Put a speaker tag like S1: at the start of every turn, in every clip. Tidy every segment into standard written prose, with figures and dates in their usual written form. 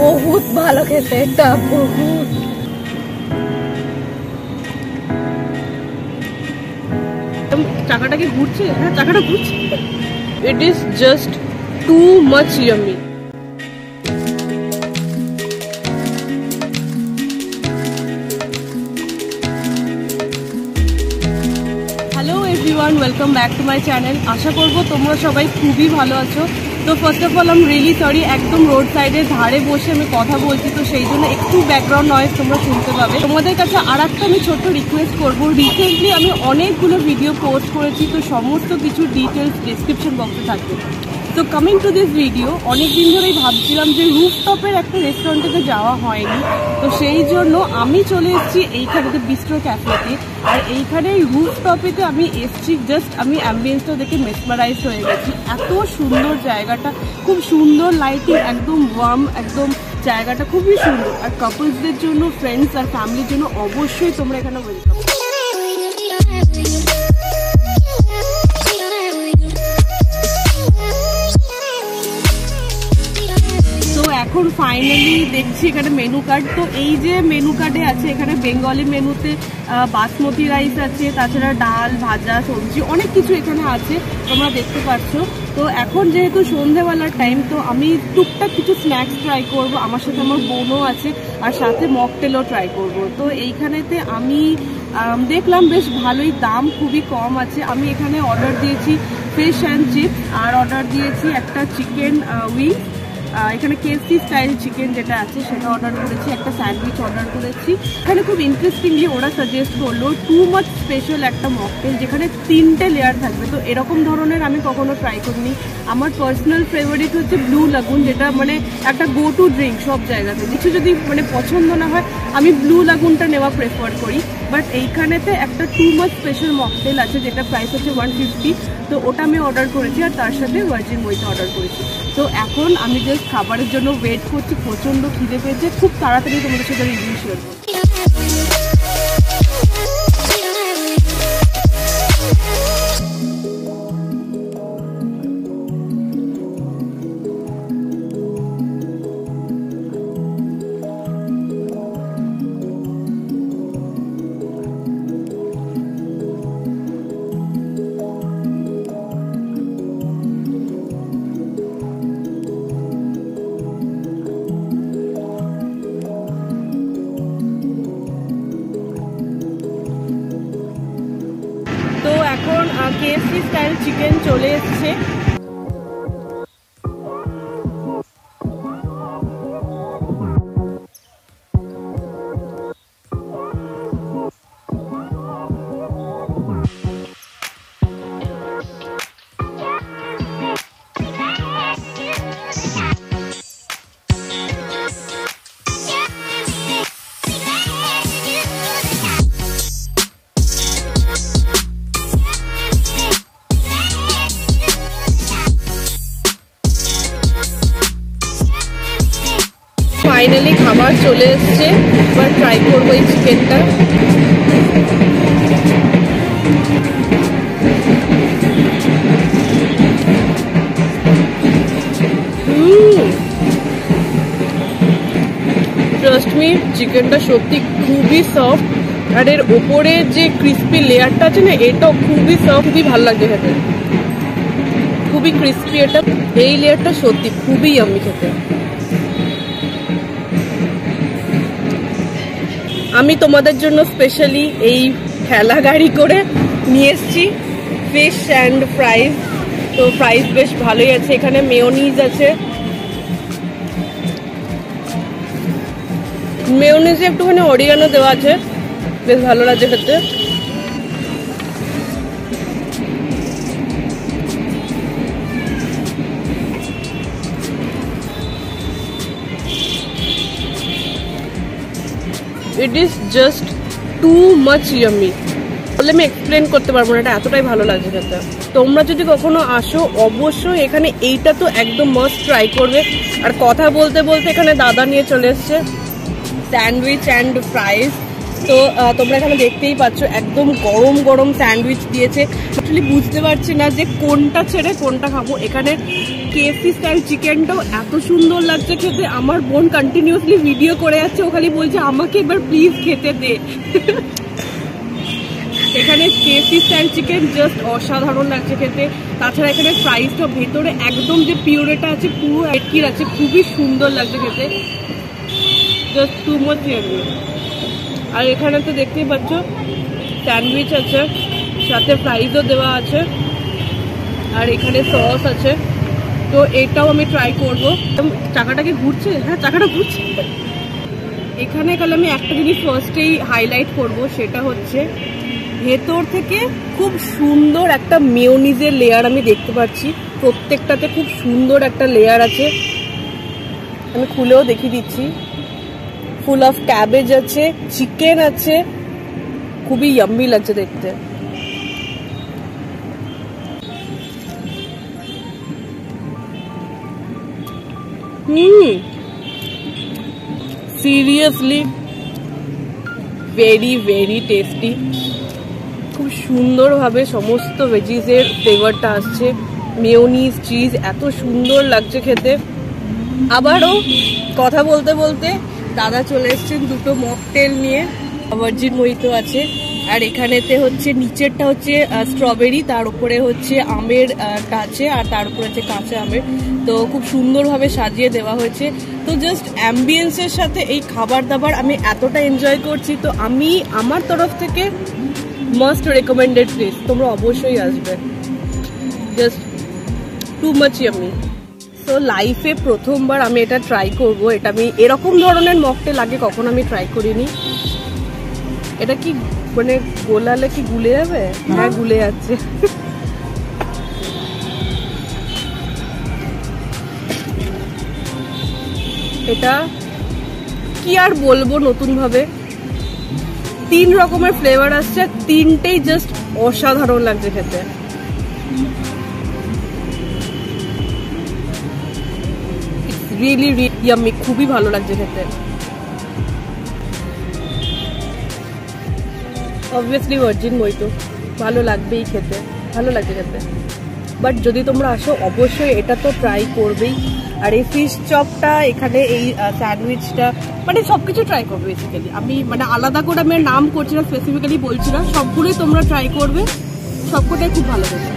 S1: বহুত ভালো খেতে, এটা বহুত।
S2: চাকাটা কি ঘুরছে? হ্যাঁ, চাকাটা ঘুরছে। It is just too much yummy. Hello everyone, welcome back to my channel. আশা করবো তোমরা সবাই খুবই ভালো আছো। তো first of all I am really sorry, একদম রোড সাইডের ধারে বসে আমি কথা বলছি, তো সেই জন্য একটু ব্যাকগ্রাউন্ড নয়েজ তোমরা শুনতে পাবে। তোমাদের কাছে আর একটা আমি ছোট্ট রিকোয়েস্ট করবো, রিসেন্টলি আমি অনেকগুলো ভিডিও পোস্ট করেছি, তো সমস্ত কিছু ডিটেলস ডিসক্রিপশন বক্সে থাকবে। তো কামিং টু দিস ভিডিও, অনেকদিন ধরেই ভাবছিলাম যে রুফটপের একটা রেস্টুরেন্টে যাওয়া হয়নি, তো সেই জন্য আমি চলে এসেছি এইখানেতে বিস্ট্রো ক্যাফেতে। আর এইখানে রুফটপেতে আমি এসেছি, জাস্ট আমি অ্যাম্বিয়েন্সটা দেখে মেসমারাইজ হয়ে গেছি। এত সুন্দর জায়গাটা, খুব সুন্দর লাইটিং, একদম ওয়ার্ম, একদম জায়গাটা খুবই সুন্দর। আর কাপলসদের জন্য, ফ্রেন্ডস আর ফ্যামিলির জন্য অবশ্যই তোমরা এখানে ওয়েলকাম। এখন ফাইনালি দেখছি এখানে মেনু কার্ড। তো এই যে মেনু কার্ডে আছে, এখানে বেঙ্গলি মেনুতে বাসমতি রাইস আছে, তাছাড়া ডাল, ভাজা, সবজি, অনেক কিছু এখানে আছে, তোমরা দেখতে পাচ্ছ। তো এখন যেহেতু সন্ধ্যেবেলার টাইম, তো আমি টুকটাক কিছু স্ন্যাক্স ট্রাই করব। আমার সাথে আমার বোনও আছে, আর সাথে মকটেলও ট্রাই করব। তো এইখানেতে আমি দেখলাম বেশ ভালোই দাম, খুবই কম আছে। আমি এখানে অর্ডার দিয়েছি ফিশ অ্যান্ড চিপস, আর অর্ডার দিয়েছি একটা চিকেন উইংস, এখানে KFC স্টাইল চিকেন যেটা আছে সেটা অর্ডার করেছি, একটা স্যান্ডউইচ অর্ডার করেছি। এখানে খুব ইন্টারেস্টিংলি ওরা সাজেস্ট করলো টু মাচ স্পেশাল একটা মকটেল, যেখানে 3টে লেয়ার থাকবে। তো এরকম ধরনের আমি কখনো ট্রাই করিনি। আমার পার্সোনাল ফেভারিট হচ্ছে ব্লু লাগুন, যেটা মানে একটা গো টু ড্রিঙ্ক সব জায়গাতে। কিছু যদি মানে পছন্দ না হয়, আমি ব্লু লাগুনটা নেওয়া প্রেফার করি। বাট এইখানেতে একটা টু মাচ স্পেশাল মকটেল আছে, যেটা প্রাইস হচ্ছে 150। তো ওটা আমি অর্ডার করেছি, আর তার সাথে ভার্জিন মইটা অর্ডার করেছি। তো এখন আমি জাস্ট খাবারের জন্য ওয়েট করছি, প্রচণ্ড খিদে পেয়েছে, খুব তাড়াতাড়ি তোমাদের সাথে রিভিউ শেয়ার করবো। তো এখন KFC স্টাইল চিকেন চলে এসছে। ফাইনালি খাবার চলে এসছে, এবার ট্রাই করবো এই চিকেনটা। ট্রাস্ট মি, চিকেনটা সত্যি খুবই সফট, আর এর ওপরে যে ক্রিস্পি লেয়ারটা আছে না, এটাও খুবই সফট, খুবই ভালো লাগছে খেতে, খুবই ক্রিস্পি এটা। এই লেয়ারটা সত্যি খুবই ইয়াম্মি খেতে। আমি তোমাদের জন্য স্পেশালি এই ঠেলা গাড়ি করে নিয়ে এসেছি ফিশ অ্যান্ড ফ্রাইজ। তো ফ্রাইজ বেশ ভালোই আছে, এখানে মেয়োনিজ আছে, মেয়োনিজে একটুখানি অরিগানো দেওয়া আছে, বেশ ভালো লাগছে খেতে। It is just too much yummy, বলে আমি এক্সপ্লেন করতে পারবো না, এটা এতটাই ভালো লাগছে খেতে। তোমরা যদি কখনো আসো, অবশ্যই এখানে এইটা তো একদম মাস্ট ট্রাই করবে। আর কথা বলতে বলতে এখানে দাদা নিয়ে চলে এসছে স্যান্ডউইচ অ্যান্ড ফ্রাইজ। তো তোমরা এখানে দেখতেই পাচ্ছ, একদম গরম গরম স্যান্ডউইচ দিয়েছে। অ্যাকচুয়ালি বুঝতে পারছি না যে কোনটা ছেড়ে কোনটা খাবো। এখানে কেএফসি স্টাইল চিকেনটাও এত সুন্দর লাগছে খেতে। আমার বোন কন্টিনিউয়াসলি ভিডিও করে যাচ্ছে, ওখানে বলছে আমাকে এবার প্লিজ খেতে দে। এখানে কেএফসি স্টাইল চিকেন জাস্ট অসাধারণ লাগছে খেতে। তাছাড়া এখানে ফ্রাইসটা ভেতরে একদম যে পিউরেটা আছে পুরো একই আছে, খুবই সুন্দর লাগছে খেতে, জাস্ট টু মাচ ইয়ামি। আর এখানে তো দেখতেই পাচ্ছ স্যান্ডউইচ আছে, সাথে ফ্রাইজও দেওয়া আছে, আর এখানে সস আছে। তো এটাও আমি ট্রাই করবো। চাকাটা কি ঘুরছে? হ্যাঁ, চাকাটা ঘুরছে। এখানে গেলে আমি একটা জিনিস ফার্স্টেই হাইলাইট করব, সেটা হচ্ছে ভেতর থেকে খুব সুন্দর একটা মেয়োনিজের লেয়ার আমি দেখতে পাচ্ছি। প্রত্যেকটাতে খুব সুন্দর একটা লেয়ার আছে, আমি খুলেও দেখিয়ে দিচ্ছি। ফুল অফ ক্যাবেজ আছে, চিকেন আছে, খুবই ইয়াম্মি লাগছে দেখতে। Seriously very very tasty. খুব সুন্দরভাবে সমস্ত ভেজিসের ফ্লেভারটা আসছে, মেয়োনিজ, চিজ, এত সুন্দর লাগছে খেতে। আবারও কথা বলতে বলতে দাদা চলে এসছেন দুটো মকটেল নিয়ে। ভার্জিন মোহিতো আছে, আর এখানেতে হচ্ছে নিচেরটা হচ্ছে স্ট্রবেরি, তার উপরে হচ্ছে আমের আছে, আর তার উপরে হচ্ছে কাঁচা আমের। তো খুব সুন্দরভাবে সাজিয়ে দেওয়া হয়েছে। তো জাস্ট অ্যাম্বিয়েন্সের সাথে এই খাবার দাবার আমি এতটা এনজয় করছি। তো আমি আমার তরফ থেকে মাস্ট রেকমেন্ডেড প্লেস, তোমরা অবশ্যই আসবে, জাস্ট টু মাচ ইয়ামি। তো লাইফে প্রথমবার আমি এটা ট্রাই করব। এটা আমি এরকম ধরনের মকটেল আগে কখনো আমি ট্রাই করিনি। এটা কি মানে গোলালে কি গুলে যাবে? হ্যাঁ, গুলে যাচ্ছে। এটা কি আর বলবো, নতুন ভাবে 3 রকমের ফ্লেভার আসছে, তিনটেই জাস্ট অসাধারণ লাগছে খেতে। রিয়েলি ইয়াম্মি, খুবই ভালো লাগছে খেতে। অবভিয়াসলি ভার্জিন মোহিতো ভালো লাগবেই খেতে, ভালো লাগছে খেতে। বাট যদি তোমরা আসো অবশ্যই এটা তো ট্রাই করবেই। আর এই ফিশ চপটা, এখানে এই স্যান্ডউইচটা, মানে সবকিছু ট্রাই করবে বেসিক্যালি। আমি মানে আলাদা করে আমি নাম করছি না, স্পেসিফিক্যালি বলছি না, সবগুলোই তোমরা ট্রাই করবে, সবকটাই খুব ভালো লাগে।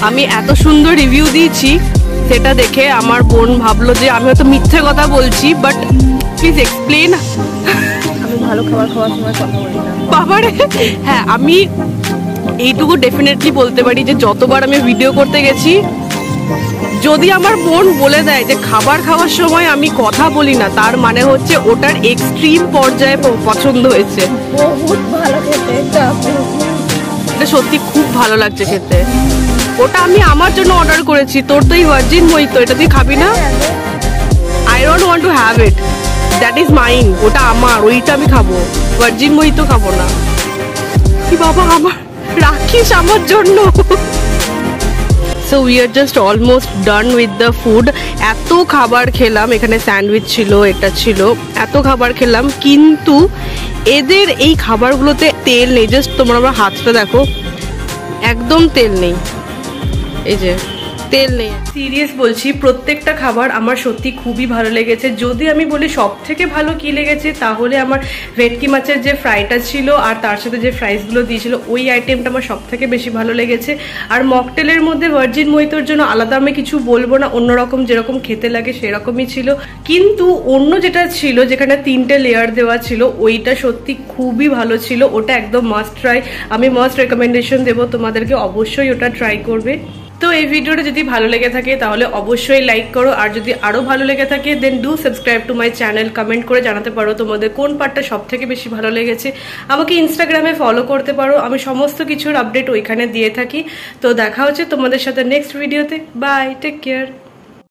S2: আমি এত সুন্দর রিভিউ দিয়েছি, সেটা দেখে আমার বোন ভাবলো যে আমি হয়তো মিথ্যে কথা বলছি, বাট প্লিজ এক্সপ্লেন।
S1: আমি ভালো খাবার খাওয়ার সময় কথা বলি না
S2: বাবারে। হ্যাঁ, আমি এইটুকু ডেফিনেটলি বলতে পারি যে যতবার আমি ভিডিও করতে গেছি, যদি আমার বোন বলে দেয় যে খাবার খাওয়ার সময় আমি কথা বলি না, তার মানে হচ্ছে ওটার এক্সট্রিম পর্যায়ে পছন্দ হয়েছে।
S1: বহুত ভালো খেতে,
S2: এটা সত্যি খুব ভালো লাগছে খেতে। ওটা আমি আমার জন্য অর্ডার করেছি, তোর তো এই ভার্জিন মোহিতো, এটা তুই খাবি না? I don't want to have it, that is mine, ওটা আমার, ওইটা আমি খাবো, ভার্জিন মোহিতো খাবো না। কি বাবা, আমার রাখিস আমার জন্য। So we are just almost done with the food. এত খাবার খেলাম, এখানে স্যান্ডউইচ ছিল, এটা ছিল, এত খাবার খেলাম, কিন্তু এদের এই খাবারগুলোতে তেল নেই। জাস্ট তোমরা আমার হাতটা দেখো, একদম তেল নেই, এই যে তেল নেই। সিরিয়াস বলছি, প্রত্যেকটা খাবার আমার সত্যি খুবই ভালো লেগেছে। যদি আমি বলি সব থেকে ভালো কি লেগেছে, তাহলে আমার ভেটকি মাছের যে ফ্রাইটা ছিল আর তার সাথে যে ফ্রাইসগুলো দিয়েছিল, ওই আইটেমটা আমার সব থেকে বেশি ভালো লেগেছে। আর মকটেলের মধ্যে ভার্জিন মোহিতোর জন্য আলাদা আমি কিছু বলবো না, অন্যরকম যেরকম খেতে লাগে সেরকমই ছিল। কিন্তু অন্য যেটা ছিল, যেখানে 3টে লেয়ার দেওয়া ছিল, ওইটা সত্যি খুবই ভালো ছিল। ওটা একদম মাস্ট ট্রাই, আমি মাস্ট রেকমেন্ডেশন দেবো তোমাদেরকে, অবশ্যই ওটা ট্রাই করবে। তো এই ভিডিওটা যদি ভালো লেগে থাকে তাহলে অবশ্যই লাইক করো, আর যদি আরো ভালো লেগে থাকে then do subscribe to my channel. Comment করে জানাতে পারো তোমাদের কোন পার্টটা সব থেকে বেশি ভালো লেগেছে। আমাকে ইনস্টাগ্রামে ফলো করতে পারো, আমি সমস্ত কিছুর আপডেট ওইখানে দিয়ে থাকি। তো দেখা হচ্ছে তোমাদের সাথে নেক্সট ভিডিওতে। Bye, take care.